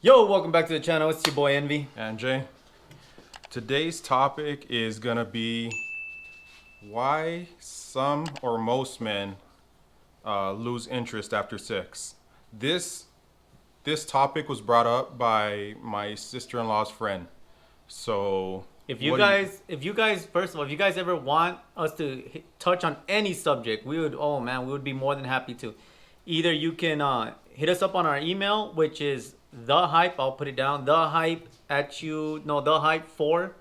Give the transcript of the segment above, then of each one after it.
Yo, welcome back to the channel. It's your boy Envy. And Jay, today's topic is gonna be why some or most men lose interest after sex. This topic was brought up by my sister-in-law's friend. So If you guys, first of all, if you guys ever want us to touch on any subject, we would be more than happy to. Either you can hit us up on our email, which is the hype. I'll put it down. The hype the hype 4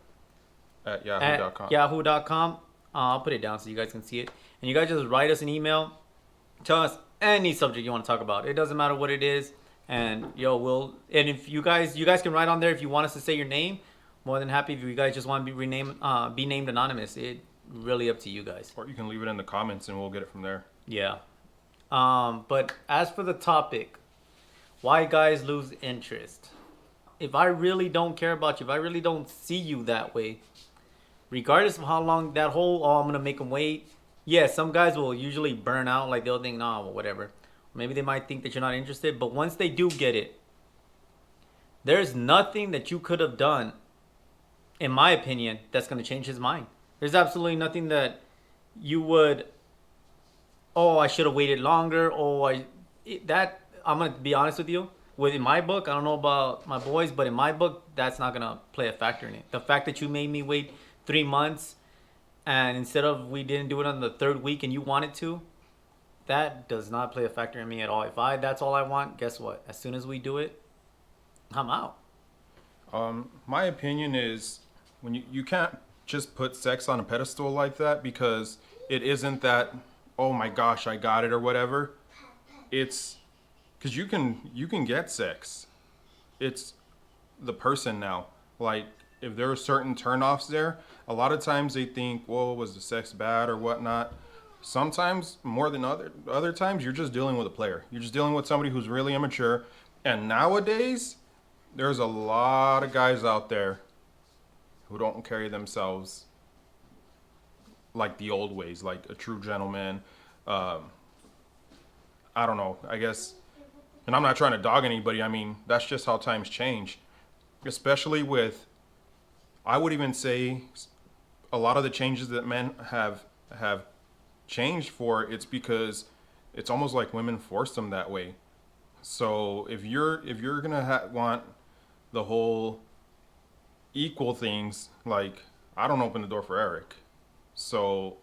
at yahoo.com. at yahoo.com. I'll put it down so you guys can see it. And you guys just write us an email. Tell us any subject you want to talk about. It doesn't matter what it is. And if you guys can write on there if you want us to say your name. More than happy if you guys just want to be named anonymous. It really up to you guys. Or you can leave it in the comments and we'll get it from there. Yeah. But as for the topic, why guys lose interest. If I really don't care about you, if I really don't see you that way, regardless of how long that whole, I'm going to make them wait. Yeah, some guys will usually burn out. Like they'll think, nah, well, whatever. Maybe they might think that you're not interested. But once they do get it, there's nothing that you could have done, in my opinion, that's going to change his mind. There's absolutely nothing that you would, I should have waited longer. I'm going to be honest with you. In my book, I don't know about my boys, but in my book, that's not going to play a factor in it. The fact that you made me wait 3 months and instead of we didn't do it on the third week and you wanted to, that does not play a factor in me at all. If that's all I want, guess what? As soon as we do it, I'm out. My opinion is when you can't just put sex on a pedestal like that because it isn't that, oh my gosh, I got it or whatever. It's because you can get sex. It's the person now. Like if there are certain turnoffs there, a lot of times they think, whoa, was the sex bad or whatnot. Sometimes more than other times you're just dealing with a player. You're just dealing with somebody who's really immature. And nowadays, there's a lot of guys out there who don't carry themselves like the old ways, like a true gentleman. I don't know, I guess, and I'm not trying to dog anybody. I mean, that's just how times change, especially with, I would even say a lot of the changes that men have changed for, it's because it's almost like women force them that way. So if you're gonna want the whole equal things, like I don't open the door for Eric, so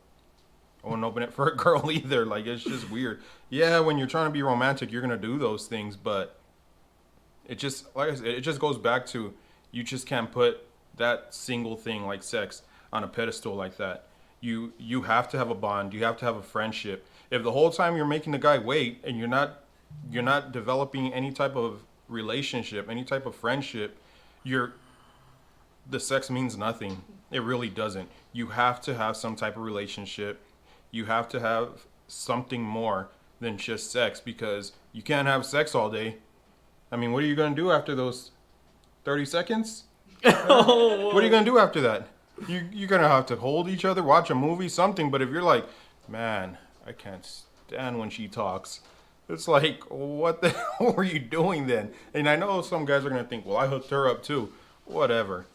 I wouldn't open it for a girl either. Like it's just weird. Yeah, when you're trying to be romantic, you're gonna do those things, but it just, like I said, it just goes back to you just can't put that single thing like sex on a pedestal like that. You have to have a bond. You have to have a friendship. If the whole time you're making the guy wait and you're not developing any type of relationship, any type of friendship, the sex means nothing. It really doesn't. You have to have some type of relationship. You have to have something more than just sex because you can't have sex all day. I mean, what are you going to do after those 30 seconds? What are you going to do after that? You're going to have to hold each other, watch a movie, something. But if you're like, man, I can't stand when she talks. It's like, what the hell were you doing then? And I know some guys are going to think, well, I hooked her up too. Whatever.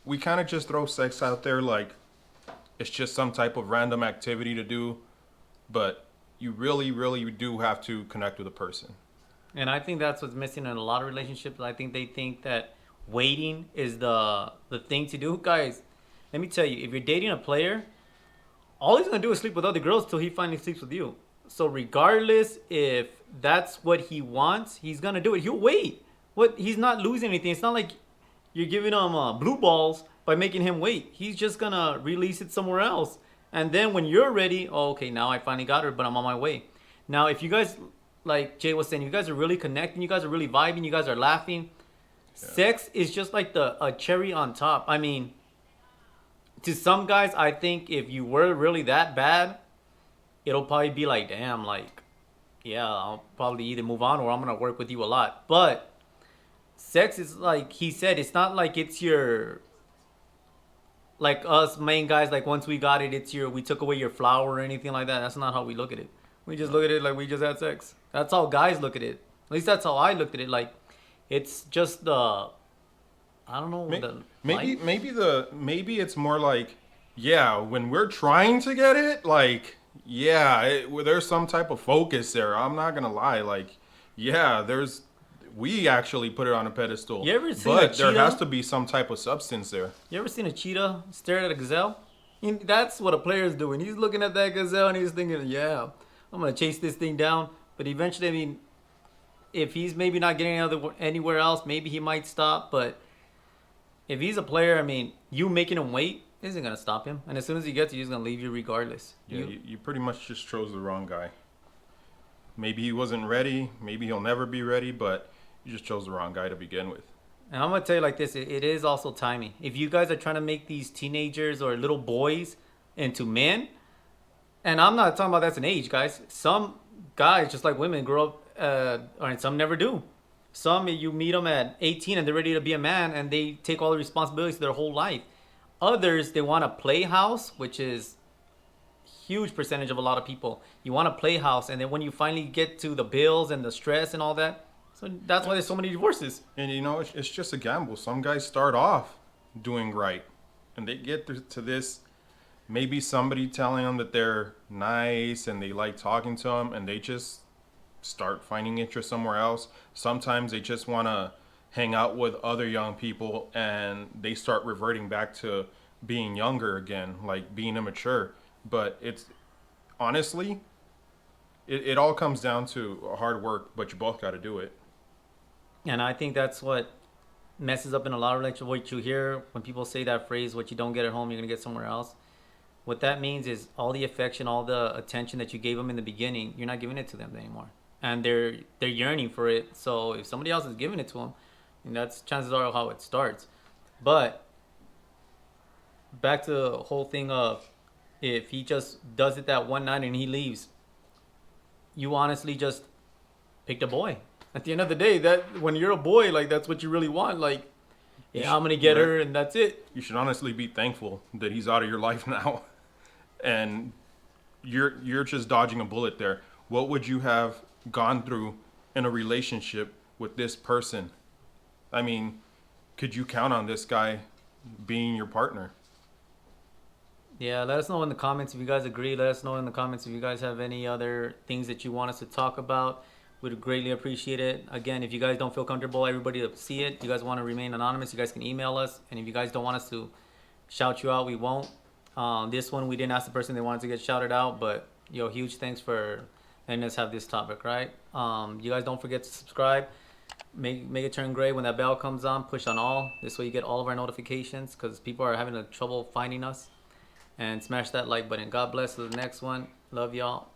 We kind of just throw sex out there like it's just some type of random activity to do. But you really, really do have to connect with a person. And I think that's what's missing in a lot of relationships. I think they think that waiting is the thing to do. Guys, let me tell you, if you're dating a player, all he's going to do is sleep with other girls till he finally sleeps with you. So regardless if that's what he wants, he's going to do it. He'll wait. He's not losing anything. It's not like you're giving him blue balls by making him wait. He's just going to release it somewhere else. And then when you're ready, okay, now I finally got her, but I'm on my way. Now, if you guys, like Jay was saying, you guys are really connecting, you guys are really vibing, you guys are laughing. Yeah. Sex is just like a cherry on top. I mean, to some guys, I think if you were really that bad, it'll probably be like, damn, like, yeah, I'll probably either move on or I'm going to work with you a lot. But sex is like he said, it's not like it's your, like us main guys, like once we got it, we took away your flower or anything like that. That's not how we look at it. We just look at it like we just had sex. That's how guys look at it. At least that's how I looked at it. Like, It's just the I don't know May- the Maybe light. maybe it's more like, yeah, when we're trying to get it, like, yeah, well, there's some type of focus there. I'm not gonna lie, like, yeah, there's we actually put it on a pedestal, You ever seen a but there has cheetah? to be some type of substance there. You ever seen a cheetah stare at a gazelle? That's what a player's doing. He's looking at that gazelle and he's thinking, "Yeah, I'm gonna chase this thing down." But eventually, I mean, if he's maybe not getting anywhere else, maybe he might stop. But if he's a player, I mean, you making him wait isn't gonna stop him. And as soon as he gets you, he's gonna leave you regardless. Yeah, You you pretty much just chose the wrong guy. Maybe he wasn't ready. Maybe he'll never be ready, but you just chose the wrong guy to begin with. And I'm gonna tell you like this: it is also timing. If you guys are trying to make these teenagers or little boys into men, and I'm not talking about that's an age, guys. Some guys, just like women, grow up, or some never do. Some you meet them at 18 and they're ready to be a man, and they take all the responsibilities their whole life. Others they want a playhouse, which is huge percentage of a lot of people. You want a playhouse, and then when you finally get to the bills and the stress and all that, so that's why there's so many divorces. And it's just a gamble. Some guys start off doing right, and they get to this. Maybe somebody telling them that they're nice and they like talking to them, and they just start finding interest somewhere else. Sometimes they just want to hang out with other young people, and they start reverting back to being younger again, like being immature. But it's honestly, it all comes down to hard work, but you both got to do it. And I think that's what messes up in a lot of relationships. What you hear when people say that phrase, "What you don't get at home, you're gonna get somewhere else." What that means is all the affection, all the attention that you gave them in the beginning, you're not giving it to them anymore, and they're yearning for it. So if somebody else is giving it to them, and that's chances are how it starts. But back to the whole thing of if he just does it that one night and he leaves, you honestly just picked a boy. At the end of the day, that when you're a boy, like that's what you really want. Like, You yeah, I'm gonna you get her, and that's it. you should honestly be thankful that he's out of your life now, and you're just dodging a bullet there. What would you have gone through in a relationship with this person? I mean, could you count on this guy being your partner? Yeah, let us know in the comments if you guys agree. Let us know in the comments if you guys have any other things that you want us to talk about. We'd greatly appreciate it. Again, if you guys don't feel comfortable, everybody to see it, you guys want to remain anonymous, you guys can email us. And if you guys don't want us to shout you out, we won't. This one, we didn't ask the person they wanted to get shouted out, but yo, huge thanks for letting us have this topic, right? You guys don't forget to subscribe. Make it turn gray when that bell comes on. Push on all. This way you get all of our notifications because people are having a trouble finding us. And smash that like button. God bless. To the next one. Love y'all.